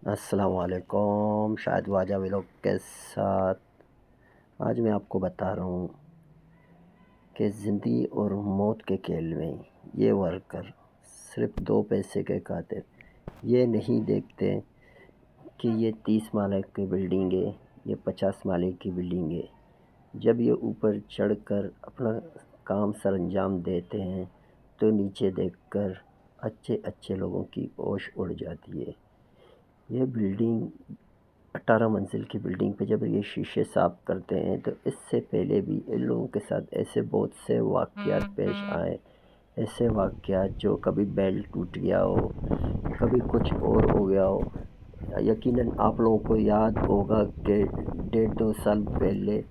السلام علیکم، شاہد واجہ ویلوگ کے ساتھ آج میں آپ کو بتا رہا ہوں کہ زندگی اور موت کے کھیل میں یہ ورکر صرف 2 پیسے کے خاطر یہ نہیں دیکھتے کہ یہ 30 مالے کی بلڈنگ ہے، یہ 50 مالے کی بلڈنگ ہے۔ جب یہ اوپر چڑھ کر اپنا کام سر انجام دیتے ہیں تو نیچے دیکھ کر اچھے اچھے لوگوں کی ہوش اڑ جاتی ہے۔ یہ بلڈنگ 18 منزل کی بلڈنگ پہ جب یہ شیشے صاف کرتے ہیں تو اس سے پہلے بھی ان لوگوں کے ساتھ ایسے بہت سے واقعات پیش آئے، ایسے واقعات جو کبھی بیل ٹوٹ گیا ہو، کبھی کچھ اور ہو گیا ہو۔ یقیناً آپ لوگوں کو یاد ہوگا کہ 1.5-2 سال پہلے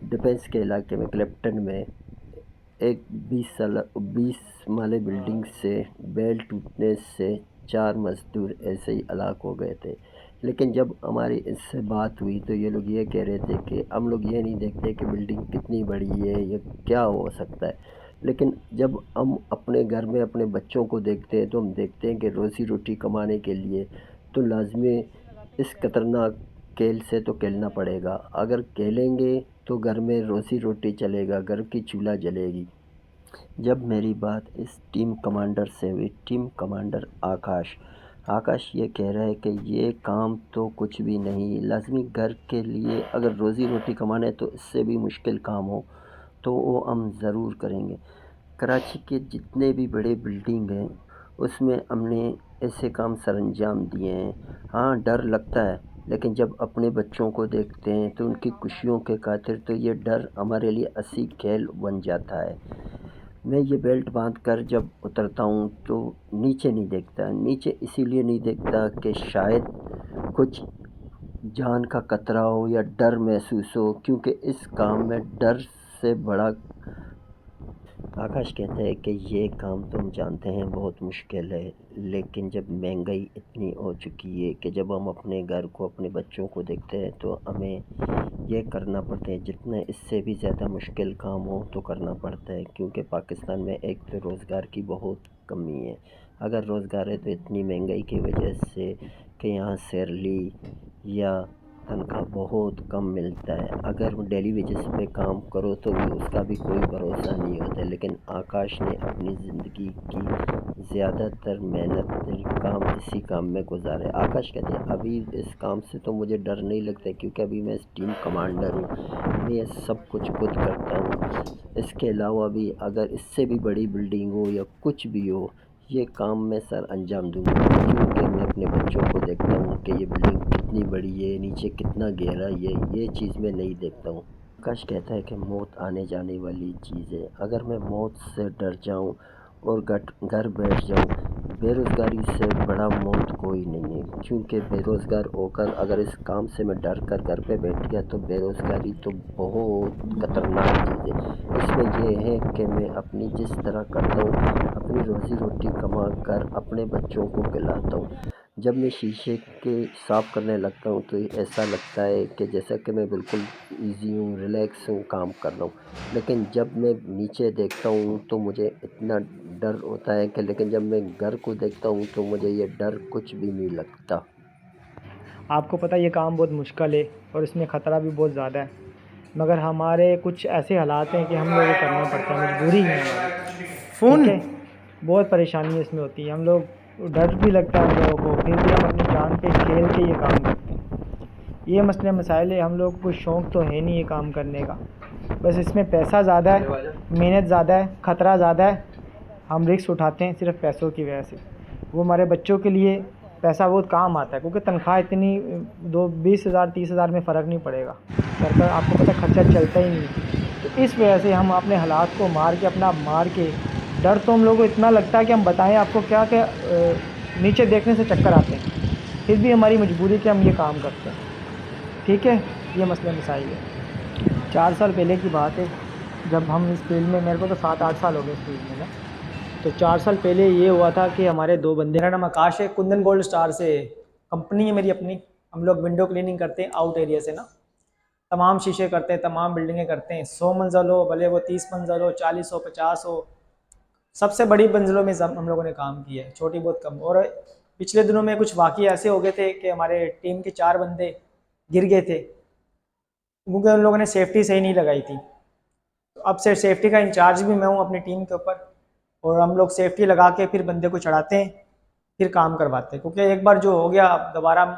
ڈیفنس کے علاقے میں کلپٹن میں ایک 20 مالے بلڈنگ سے بیل ٹوٹنے سے 4 مزدور ایسے ہی ہلاک ہو گئے تھے۔ لیکن جب ہماری اس سے بات ہوئی تو یہ لوگ یہ کہہ رہے تھے کہ ہم لوگ یہ نہیں دیکھتے کہ بلڈنگ کتنی بڑی ہے، یہ کیا ہو سکتا ہے، لیکن جب ہم اپنے گھر میں اپنے بچوں کو دیکھتے ہیں تو ہم دیکھتے ہیں کہ روزی روٹی کمانے کے لیے تو لازمی اس خطرناک کھیل سے تو کھیلنا پڑے گا۔ اگر کھیلیں گے تو گھر میں روزی روٹی چلے گا، گھر کی چولہا جلے گی۔ جب میری بات اس ٹیم کمانڈر سے ہوئی، ٹیم کمانڈر آکاش یہ کہہ رہا ہے کہ یہ کام تو کچھ بھی نہیں، لازمی گھر کے لیے اگر روزی روٹی کمانا ہے تو اس سے بھی مشکل کام ہو تو وہ ہم ضرور کریں گے۔ کراچی کے جتنے بھی بڑے بلڈنگ ہیں اس میں ہم نے ایسے کام سر انجام دیے ہیں۔ ہاں ڈر لگتا ہے، لیکن جب اپنے بچوں کو دیکھتے ہیں تو ان کی خوشیوں کے خاطر تو یہ ڈر ہمارے لیے اصلی کھیل بن جاتا ہے۔ میں یہ بیلٹ باندھ کر جب اترتا ہوں تو نیچے نہیں دیکھتا، نیچے اسی لیے نہیں دیکھتا کہ شاید کچھ جان کا خطرہ ہو یا ڈر محسوس ہو، کیونکہ اس کام میں ڈر سے بڑا آکاش کہتا ہے کہ یہ کام تو ہم جانتے ہیں بہت مشکل ہے، لیکن جب مہنگائی اتنی ہو چکی ہے کہ جب ہم اپنے گھر کو اپنے بچوں کو دیکھتے ہیں تو ہمیں یہ کرنا پڑتا ہے، جتنا اس سے بھی زیادہ مشکل کام ہو تو کرنا پڑتا ہے، کیونکہ پاکستان میں ایک تو روزگار کی بہت کمی ہے۔ اگر روزگار ہے تو اتنی مہنگائی کی وجہ سے کہ یہاں سیلری یا تنخواہ بہت کم ملتا ہے، اگر ڈیلی ویجز پہ کام کرو تو بھی اس کا بھی کوئی بھروسہ نہیں ہوتا ہے۔ لیکن آکاش نے اپنی زندگی کی زیادہ تر محنت کام اسی کام میں گزارے۔ آکاش کہتے ہیں ابھی اس کام سے تو مجھے ڈر نہیں لگتا ہے، کیونکہ ابھی میں ٹیم کمانڈر ہوں، میں یہ سب کچھ خود کرتا ہوں۔ اس کے علاوہ بھی اگر اس سے بھی بڑی بلڈنگ ہو یا کچھ بھی ہو، یہ کام میں سر انجام دوں گا، کیونکہ میں اپنے بچوں کو دیکھتا ہوں کہ یہ بلڈنگ کتنی بڑی ہے، نیچے کتنا گہرا ہے، یہ چیز میں نہیں دیکھتا ہوں۔ آکاش کہتا ہے کہ موت آنے جانے والی چیز ہے، اگر میں موت سے ڈر جاؤں اور گھر بیٹھ جاؤں، بے روزگاری سے بڑا موت کوئی نہیں ہے، کیونکہ بے روزگار ہو کر اگر اس کام سے میں ڈر کر گھر پہ بیٹھ گیا تو بے روزگاری تو بہت خطرناک چیز ہے۔ اس میں یہ ہے کہ میں اپنی جس طرح کرتا ہوں اپنی روزی روٹی کما کر اپنے بچوں کو کھلاتا ہوں۔ جب میں شیشے کے صاف کرنے لگتا ہوں تو ایسا لگتا ہے کہ جیسا کہ میں بالکل ایزی ہوں، ریلیکس ہوں، کام کر رہا ہوں، لیکن جب میں نیچے دیکھتا ہوں تو مجھے اتنا ڈر ہوتا ہے کہ لیکن جب میں گھر کو دیکھتا ہوں تو مجھے یہ ڈر کچھ بھی نہیں لگتا۔ آپ کو پتہ یہ کام بہت مشکل ہے اور اس میں خطرہ بھی بہت زیادہ ہے، مگر ہمارے کچھ ایسے حالات ہیں کہ ہم لوگوں کو کرنا پڑتا ہے، مجبوری ہے ہماری، ٹھیک ہے۔ بہت پریشانی اس میں ہوتی ہے، ہم لوگ ڈر بھی لگتا ہے ہم لوگوں کو، پھر بھی ہم اپنی جان پہ کھیل کے یہ کام کرتے ہیں۔ یہ مسئلے مسائل ہے، ہم لوگ کو شوق تو ہے نہیں یہ کام کرنے کا، بس اس میں پیسہ زیادہ ہے، محنت زیادہ ہے، خطرہ زیادہ ہے، ہم رسک اٹھاتے ہیں صرف پیسوں کی وجہ سے۔ وہ ہمارے بچوں کے لیے پیسہ بہت کام آتا ہے، کیونکہ تنخواہ اتنی 20,000 30,000 میں فرق نہیں پڑے گا، گھر کا آپ کو پتہ خرچہ چلتا ہی نہیں ہے۔ تو اس وجہ سے ہم اپنے حالات کو مار کے، اپنا مار کے، ڈر تو ہم لوگوں کو اتنا لگتا ہے کہ ہم بتائیں آپ کو کیا کہ نیچے دیکھنے سے چکر آتے ہیں، پھر بھی ہماری مجبوری کہ ہم یہ کام کرتے ہیں، ٹھیک ہے۔ یہ مسئلہ مسائل ہے۔ 4 سال پہلے کی بات ہے، جب ہم اس فیلڈ میں، میرے کو تو 7-8 سال ہو گئے اس فیلڈ میں نا، تو 4 سال پہلے یہ ہوا تھا کہ ہمارے 2 بندے، میرا نام آکاش ہے، کندن گولڈ سٹار سے کمپنی ہے میری اپنی، ہم لوگ ونڈو کلیننگ کرتے ہیں آؤٹ ایریا سے نا، تمام شیشے کرتے ہیں، تمام بلڈنگیں کرتے ہیں، 100 منزل ہو بھلے وہ 30 منزل ہو، 40 ہو، 50 ہو، سب سے بڑی منزلوں میں ہم لوگوں نے کام کیا ہے، چھوٹی بہت کم۔ اور پچھلے دنوں میں کچھ واقعے ایسے ہو گئے تھے کہ ہمارے ٹیم کے 4 بندے گر گئے تھے کیونکہ ان لوگوں نے سیفٹی صحیح نہیں لگائی تھی. تو اب سے سیفٹی کا انچارج بھی میں ہوں اپنی ٹیم کے اوپر, اور ہم لوگ سیفٹی لگا کے پھر بندے کو چڑھاتے ہیں, پھر کام کرواتے ہیں, کیونکہ ایک بار جو ہو گیا دوبارہ ہم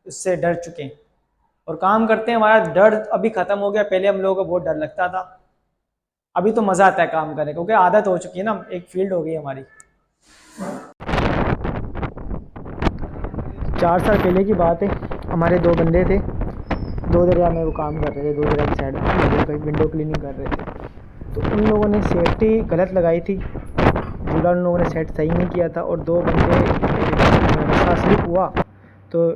اس سے ڈر چکے ہیں اور کام کرتے ہیں. ہمارا ڈر ابھی ختم ہو گیا, پہلے ہم لوگوں کو بہت ڈر لگتا تھا, ابھی تو مزہ آتا ہے کام کرنے کیونکہ عادت ہو چکی ہے نا, ایک فیلڈ ہو گئی ہماری. 4 سال پہلے کی بات ہے, ہمارے 2 بندے تھے, 2 دریا میں وہ کام کر رہے تھے, 2 دریا کی سائڈ میں ونڈو کلیننگ کر رہے تھے. تو ان لوگوں نے سیفٹی غلط لگائی تھی, جھولا ان لوگوں نے سیٹ صحیح نہیں کیا تھا, اور 2 بندے سلپ ہوا تو